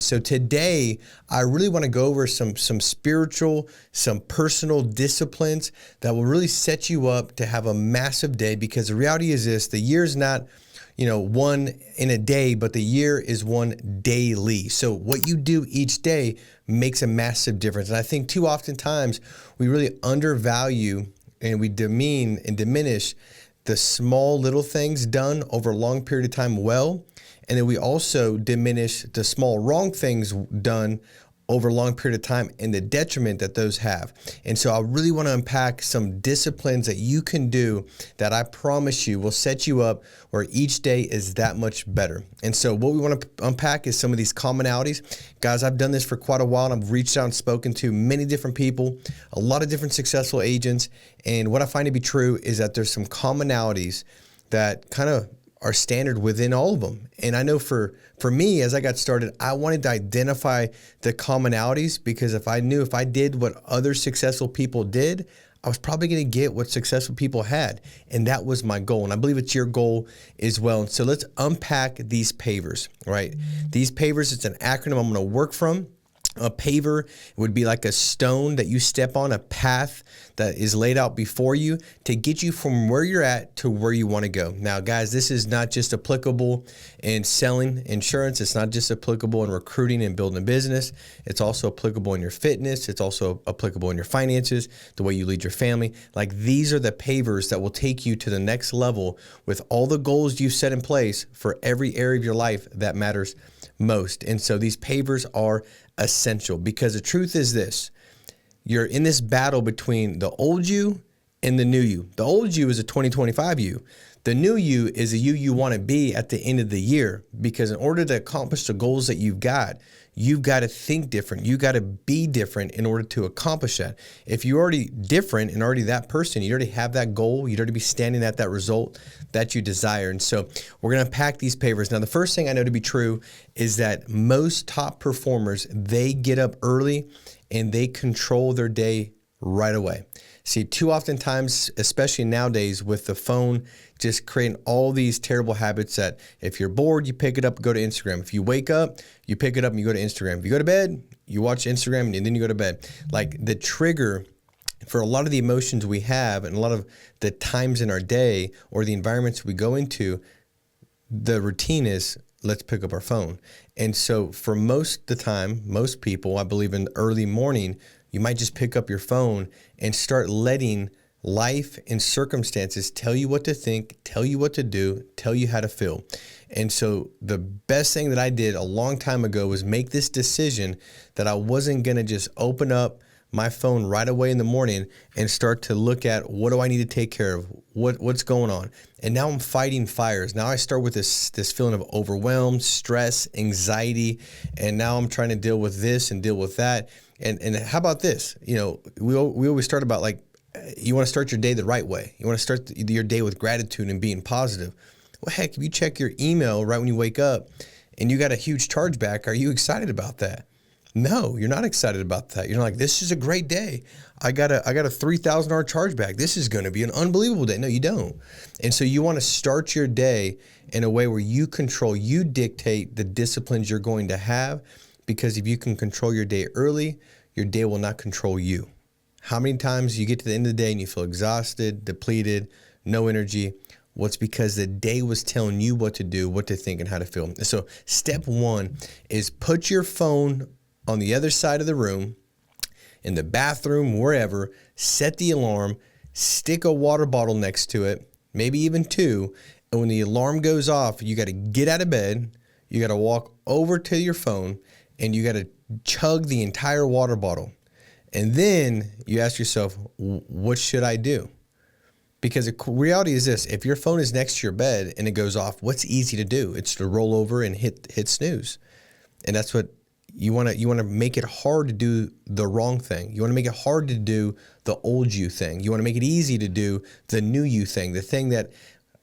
So today, I really want to go over some spiritual, some personal disciplines that will really set you up to have a massive day, because the reality is this: the year is not, one in a day, but the year is one daily. So what you do each day makes a massive difference. And I think too often times we really undervalue and we demean and diminish the small little things done over a long period of time well. And then we also diminish the small wrong things done over a long period of time and the detriment that those have. And so I really want to unpack some disciplines that you can do that I promise you will set you up where each day is that much better. And so what we want to unpack is some of these commonalities. Guys, I've done this for quite a while, and I've reached out and spoken to many different people, a lot of different successful agents. And what I find to be true is that there's some commonalities that kind of are standard within all of them. And I know for me, as I got started, I wanted to identify the commonalities, because if I did what other successful people did, I was probably going to get what successful people had. And that was my goal. And I believe it's your goal as well. And so let's unpack these pavers, right? These pavers, it's an acronym I'm going to work from. A paver would be like a stone that you step on, a path that is laid out before you to get you from where you're at to where you want to go. Now, guys, this is not just applicable in selling insurance. It's not just applicable in recruiting and building a business. It's also applicable in your fitness. It's also applicable in your finances, the way you lead your family. Like, these are the pavers that will take you to the next level with all the goals you've set in place for every area of your life that matters most. And so these pavers are essential, because the truth is this: you're in this battle between the old you and the new you. The old you is a 2025 you. The new you is a you want to be at the end of the year, because in order to accomplish the goals that you've got to think different. You got to be different in order to accomplish that. If you're already different and already that person, you already have that goal, you'd already be standing at that result that you desire. And so we're going to unpack these pavers. Now, the first thing I know to be true is that most top performers, they get up early and they control their day right away. See, too often times, especially nowadays with the phone, just creating all these terrible habits that if you're bored, you pick it up and go to Instagram. If you wake up, you pick it up and you go to Instagram. If you go to bed, you watch Instagram and then you go to bed. Like, the trigger for a lot of the emotions we have and a lot of the times in our day or the environments we go into, the routine is, let's pick up our phone. And so for most of the time, most people, I believe in the early morning, you might just pick up your phone and start letting life and circumstances tell you what to think, tell you what to do, tell you how to feel. And so the best thing that I did a long time ago was make this decision that I wasn't going to just open up my phone right away in the morning and start to look at, what do I need to take care of? What's going on? And now I'm fighting fires. Now I start with this feeling of overwhelmed, stress, anxiety, and now I'm trying to deal with this and deal with that. And how about this? We always start about, like, you want to start your day the right way. You want to start your day with gratitude and being positive. Well, heck, if you check your email right when you wake up and you got a huge chargeback, are you excited about that? No, you're not excited about that. You're like, this is a great day. I got a $3,000 chargeback. This is going to be an unbelievable day. No, you don't. And so you want to start your day in a way where you dictate the disciplines you're going to have, because if you can control your day early, your day will not control you. How many times you get to the end of the day and you feel exhausted, depleted, no energy? Well, it's because the day was telling you what to do, what to think, and how to feel. And so step one is put your phone on the other side of the room, in the bathroom, wherever. Set the alarm, stick a water bottle next to it, maybe even two. And when the alarm goes off, you got to get out of bed, you got to walk over to your phone, and you got to chug the entire water bottle. And then you ask yourself, what should I do? Because the reality is this: if your phone is next to your bed and it goes off, what's easy to do? It's to roll over and hit snooze. And that's what you want to make it hard to do the wrong thing. You want to make it hard to do the old you thing. You want to make it easy to do the new you thing, the thing that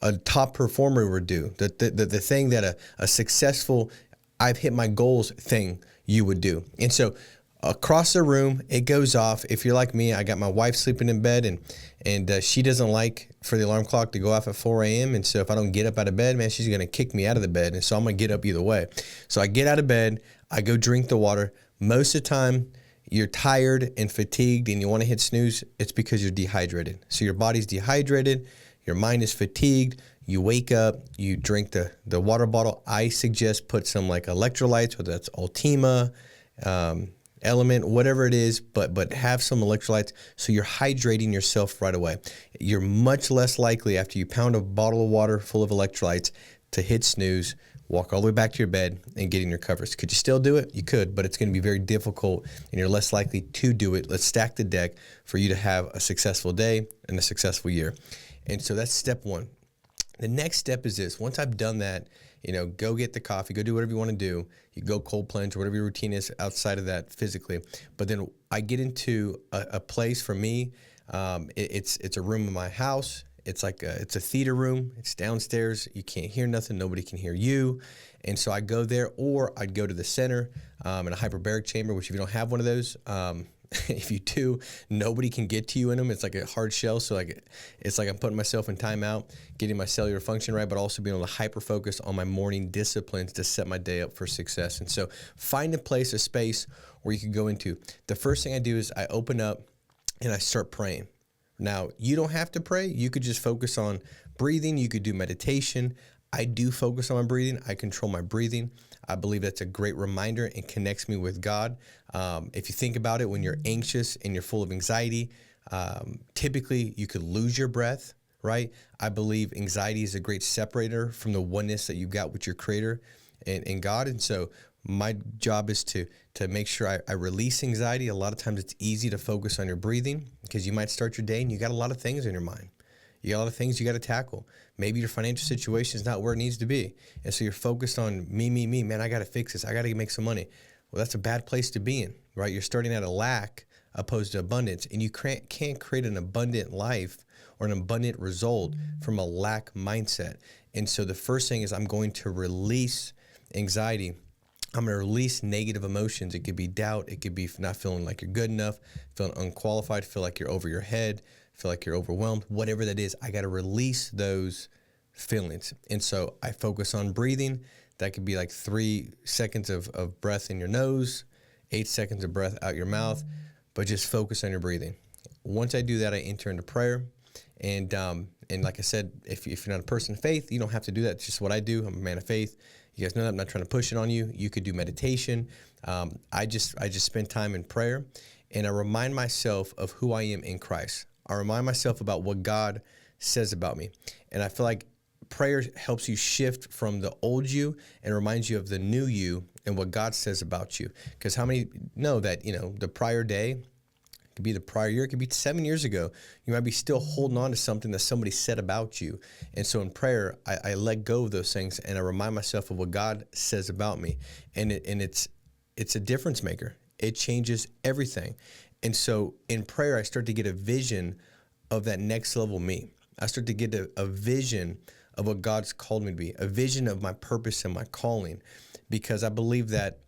a top performer would do, the thing that a successful, I've hit my goals thing you would do. And so across the room, it goes off. If you're like me, I got my wife sleeping in bed, and she doesn't like for the alarm clock to go off at 4 a.m. And so if I don't get up out of bed, man, she's going to kick me out of the bed. And so I'm going to get up either way. So I get out of bed, I go drink the water. Most of the time, you're tired and fatigued and you want to hit snooze, it's because you're dehydrated. So your body's dehydrated, your mind is fatigued, you wake up, you drink the water bottle. I suggest put some like electrolytes, whether that's Ultima, Element, whatever it is, but have some electrolytes so you're hydrating yourself right away. You're much less likely after you pound a bottle of water full of electrolytes to hit snooze, walk all the way back to your bed, and get in your covers. Could you still do it? You could, but it's going to be very difficult, and you're less likely to do it. Let's stack the deck for you to have a successful day and a successful year. And so that's step one. The next step is this. Once I've done that, go get the coffee, go do whatever you want to do. You go cold plunge or whatever your routine is outside of that physically. But then I get into a place for me. It's a room in my house. It's like it's a theater room. It's downstairs. You can't hear nothing. Nobody can hear you. And so I go there, or I'd go to the center in a hyperbaric chamber, which if you don't have one of those, if you do, nobody can get to you in them. It's like a hard shell. So it's like I'm putting myself in timeout, getting my cellular function right, but also being able to hyper focus on my morning disciplines to set my day up for success. And so find a place, a space where you can go into. The first thing I do is I open up and I start praying. Now, you don't have to pray. You could just focus on breathing. You could do meditation. I do focus on my breathing. I control my breathing. I believe that's a great reminder and connects me with God. If you think about it, when you're anxious and you're full of anxiety, typically you could lose your breath, right? I believe anxiety is a great separator from the oneness that you've got with your Creator and God. And so my job is to make sure I release anxiety. A lot of times it's easy to focus on your breathing because you might start your day and you got a lot of things in your mind. You got a lot of things you got to tackle. Maybe your financial situation is not where it needs to be. And so you're focused on me. Man, I got to fix this. I got to make some money. Well, that's a bad place to be in, right? You're starting at a lack opposed to abundance. And you can't create an abundant life or an abundant result from a lack mindset. And so the first thing is I'm going to release anxiety. I'm going to release negative emotions. It could be doubt. It could be not feeling like you're good enough, feeling unqualified, feel like you're over your head, feel like you're overwhelmed, whatever that is. I got to release those feelings. And so I focus on breathing. That could be like 3 seconds of breath in your nose, 8 seconds of breath out your mouth, but just focus on your breathing. Once I do that, I enter into prayer. And like I said, if you're not a person of faith, you don't have to do that. It's just what I do. I'm a man of faith. You guys know that. I'm not trying to push it on you. You could do meditation. I just spend time in prayer, and I remind myself of who I am in Christ. I remind myself about what God says about me. And I feel like prayer helps you shift from the old you and reminds you of the new you and what God says about you. Because how many know that, the prior day, it could be the prior year, it could be 7 years ago. You might be still holding on to something that somebody said about you. And so in prayer, I let go of those things and I remind myself of what God says about me. And it's a difference maker. It changes everything. And so in prayer, I start to get a vision of that next level me. I start to get a vision of what God's called me to be, a vision of my purpose and my calling, because I believe that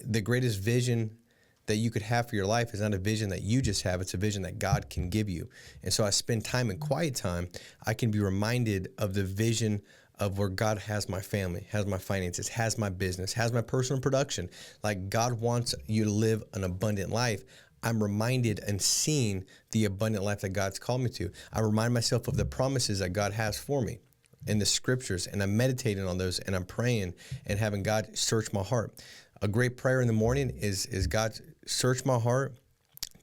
the greatest vision that you could have for your life is not a vision that you just have, it's a vision that God can give you. And so I spend time in quiet time, I can be reminded of the vision of where God has my family, has my finances, has my business, has my personal production. Like God wants you to live an abundant life. I'm reminded and seeing the abundant life that God's called me to. I remind myself of the promises that God has for me in the scriptures, and I'm meditating on those, and I'm praying and having God search my heart. A great prayer in the morning is God, search my heart,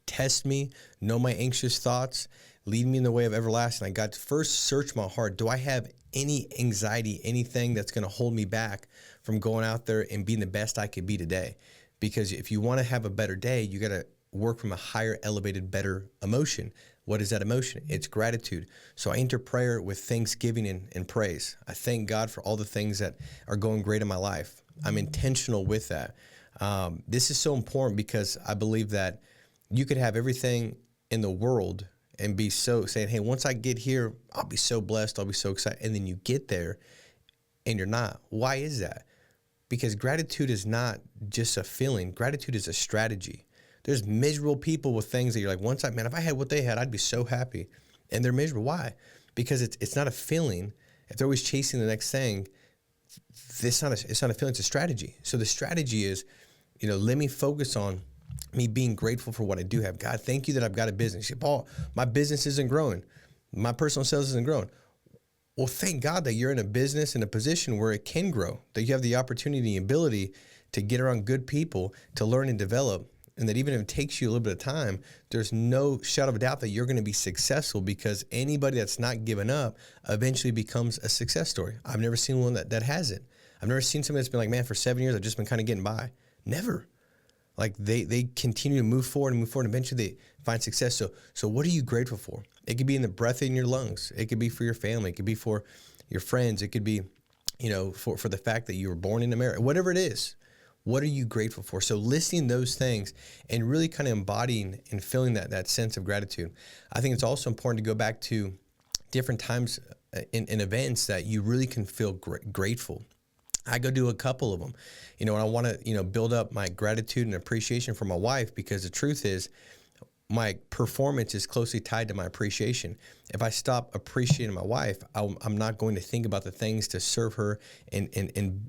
test me, know my anxious thoughts, lead me in the way of everlasting. Like God, first search my heart. Do I have any anxiety, anything that's going to hold me back from going out there and being the best I could be today? Because if you want to have a better day, you got to work from a higher, elevated, better emotion. What is that emotion? It's gratitude. So I enter prayer with thanksgiving and praise. I thank God for all the things that are going great in my life. I'm intentional with that. This is so important because I believe that you could have everything in the world and be so saying, hey, once I get here, I'll be so blessed, I'll be so excited. And then you get there and you're not. Why is that? Because gratitude is not just a feeling. Gratitude is a strategy. There's miserable people with things that you're like, if I had what they had, I'd be so happy. And they're miserable. Why? Because it's not a feeling. If they're always chasing the next thing, it's not a feeling, it's a strategy. So the strategy is let me focus on me being grateful for what I do have. God, thank you that I've got a business. You say, Paul, my business isn't growing. My personal sales isn't growing. Well, thank God that you're in a business, in a position where it can grow, that you have the opportunity and ability to get around good people, to learn and develop, and that even if it takes you a little bit of time, there's no shadow of a doubt that you're going to be successful, because anybody that's not given up eventually becomes a success story. I've never seen one that hasn't. I've never seen somebody that's been like, man, for 7 years, I've just been kind of getting by. Never. Like they continue to move forward and eventually they find success. So what are you grateful for? It could be in the breath in your lungs. It could be for your family. It could be for your friends. It could be, for the fact that you were born in America, whatever it is. What are you grateful for? So listing those things and really kind of embodying and feeling that sense of gratitude. I think it's also important to go back to different times in events that you really can feel grateful. I go do a couple of them, and I want to, build up my gratitude and appreciation for my wife, because the truth is my performance is closely tied to my appreciation. If I stop appreciating my wife, I'm not going to think about the things to serve her and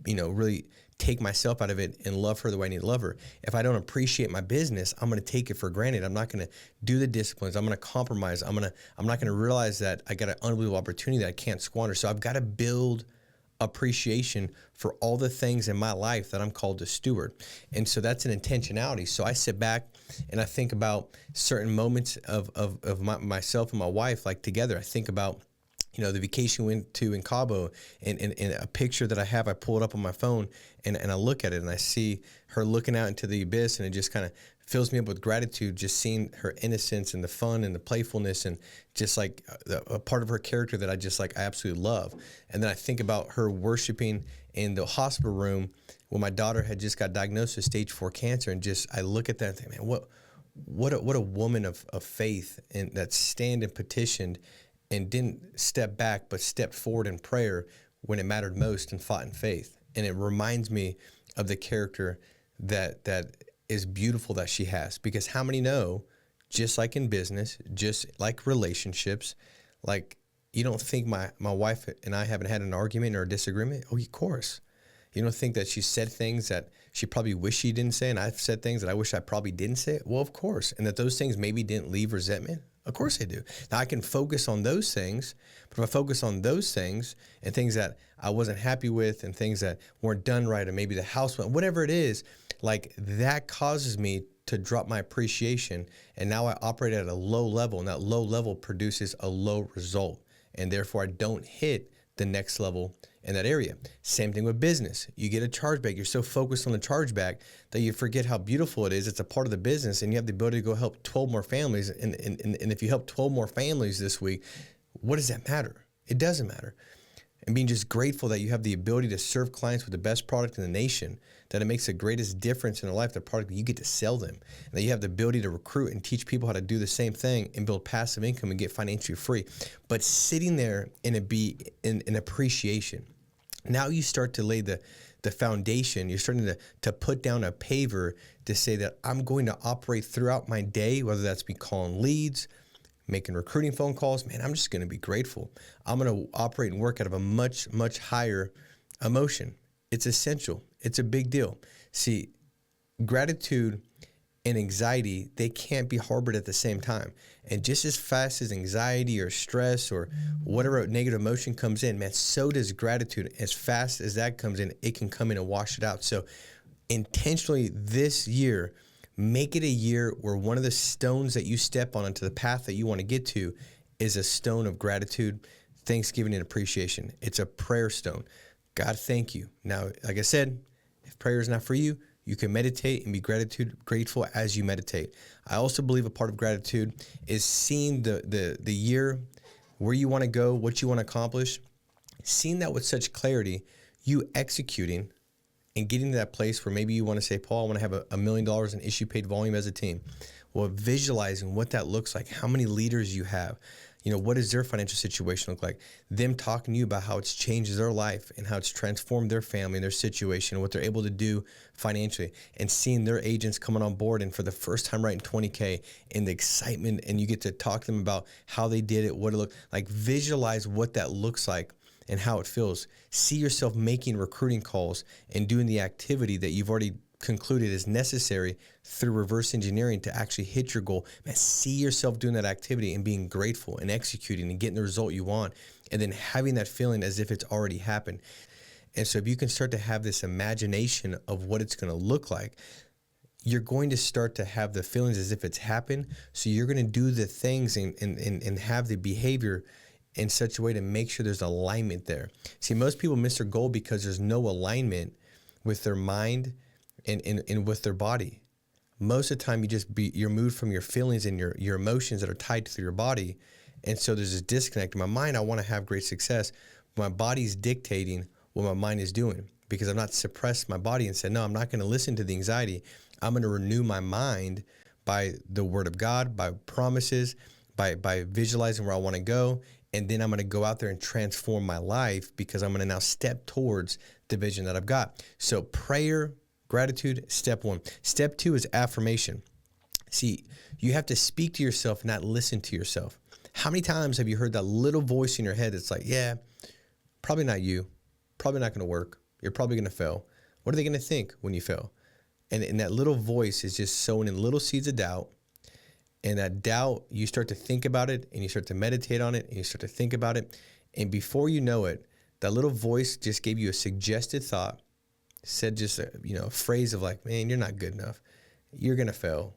really take myself out of it and love her the way I need to love her. If I don't appreciate my business, I'm going to take it for granted. I'm not going to do the disciplines. I'm going to compromise. I'm not going to realize that I got an unbelievable opportunity that I can't squander. So I've got to build appreciation for all the things in my life that I'm called to steward. And so that's an intentionality. So I sit back and I think about certain moments of myself and my wife, like together. I think about, the vacation we went to in Cabo, and a picture that I have, I pull it up on my phone and I look at it and I see her looking out into the abyss, and it just kind of fills me up with gratitude, just seeing her innocence and the fun and the playfulness, and just like a part of her character that I absolutely love. And then I think about her worshiping in the hospital room when my daughter had just got diagnosed with stage 4 cancer, and I look at that and think, man, what a woman of faith, and that stand and petitioned and didn't step back, but stepped forward in prayer when it mattered most and fought in faith. And it reminds me of the character that is beautiful that she has. Because how many know, just like in business, just like relationships, like you don't think my wife and I haven't had an argument or a disagreement? Oh, of course. You don't think that she said things that she probably wished she didn't say, and I've said things that I wish I probably didn't say? Well, of course. And that those things maybe didn't leave resentment? Of course they do. Now I can focus on those things, but if I focus on those things and things that I wasn't happy with and things that weren't done right, or maybe the house went, whatever it is, like that causes me to drop my appreciation, and now I operate at a low level, and that low level produces a low result, and therefore I don't hit the next level in that area. Same thing with business. You get a chargeback. You're so focused on the chargeback that you forget how beautiful it is. It's a part of the business, and you have the ability to go help 12 more families. And if you help 12 more families this week, what does that matter? It doesn't matter. And being just grateful that you have the ability to serve clients with the best product in the nation, that it makes the greatest difference in their life, the product that you get to sell them, and that you have the ability to recruit and teach people how to do the same thing and build passive income and get financially free. But sitting there in an appreciation, now you start to lay the foundation. You're starting to put down a paver to say that I'm going to operate throughout my day, whether that's me calling leads, making recruiting phone calls. Man, I'm just going to be grateful. I'm going to operate and work out of a much, much higher emotion. It's essential. It's a big deal. See, gratitude and anxiety, they can't be harbored at the same time. And just as fast as anxiety or stress or whatever negative emotion comes in, man, so does gratitude. As fast as that comes in, it can come in and wash it out. So intentionally this year, make it a year where one of the stones that you step on into the path that you want to get to is a stone of gratitude, thanksgiving, and appreciation. It's a prayer stone. God, thank you. Now, like I said, if prayer is not for you, you can meditate and be grateful as you meditate. I also believe a part of gratitude is seeing the year, where you want to go, what you want to accomplish, seeing that with such clarity, you executing and getting to that place where maybe you want to say, Paul, I want to have $1 million in issue paid volume as a team. Well, visualizing what that looks like, how many leaders you have, what does their financial situation look like? Them talking to you about how it's changed their life and how it's transformed their family and their situation, what they're able to do financially, and seeing their agents coming on board and for the first time writing 20K, and the excitement, and you get to talk to them about how they did it, what it looked like. Visualize what that looks like and how it feels. See yourself making recruiting calls and doing the activity that you've already concluded is necessary through reverse engineering to actually hit your goal. Man, see yourself doing that activity and being grateful and executing and getting the result you want, and then having that feeling as if it's already happened. And so if you can start to have this imagination of what it's going to look like, you're going to start to have the feelings as if it's happened. So you're going to do the things and have the behavior in such a way to make sure there's alignment there. See, most people miss their goal because there's no alignment with their mind and with their body. Most of the time you're moved from your feelings and your emotions that are tied to your body. And so there's this disconnect. In my mind, I want to have great success. But my body's dictating what my mind is doing because I've not suppressed my body and said, no, I'm not going to listen to the anxiety. I'm going to renew my mind by the word of God, by promises, by visualizing where I want to go. And then I'm going to go out there and transform my life because I'm going to now step towards the vision that I've got. So prayer, gratitude, step one. Step two is affirmation. See, you have to speak to yourself, not listen to yourself. How many times have you heard that little voice in your head that's like, yeah, probably not you, probably not going to work, you're probably going to fail. What are they going to think when you fail? And that little voice is just sowing in little seeds of doubt. And that doubt, you start to think about it and you start to meditate on it and you start to think about it. And before you know it, that little voice just gave you a suggested thought, said just a phrase of like, man, you're not good enough. You're going to fail.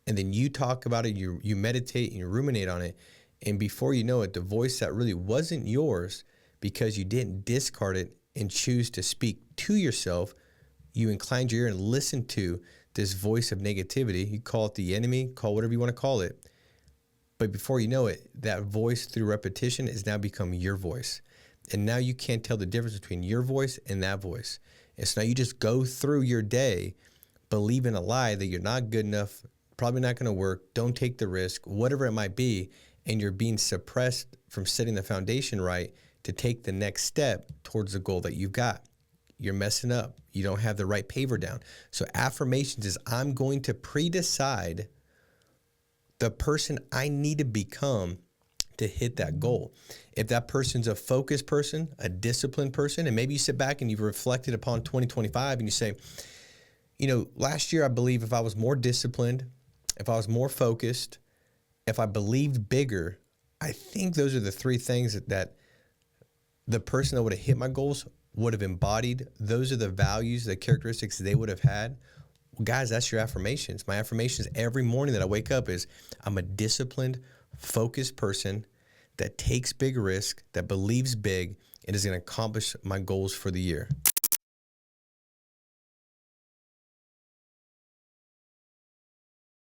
And then you talk about it, you meditate and you ruminate on it. And before you know it, the voice that really wasn't yours, because you didn't discard it and choose to speak to yourself, you inclined your ear and listened to this voice of negativity. You call it the enemy, call whatever you want to call it. But before you know it, that voice through repetition has now become your voice. And now you can't tell the difference between your voice and that voice. And so now you just go through your day believing a lie that you're not good enough, probably not going to work, don't take the risk, whatever it might be. And you're being suppressed from setting the foundation right to take the next step towards the goal that you've got. You're messing up. You don't have the right paver down. So affirmations is I'm going to pre-decide the person I need to become to hit that goal. If that person's a focused person, a disciplined person, and maybe you sit back and you've reflected upon 2025 and you say, last year I believe if I was more disciplined, if I was more focused, if I believed bigger, I think those are the three things that the person that would have hit my goals would have embodied. Those are the values, the characteristics they would have had. Well, guys, that's your affirmations. My affirmations every morning that I wake up is I'm a disciplined, focused person that takes big risk, that believes big, and is going to accomplish my goals for the year.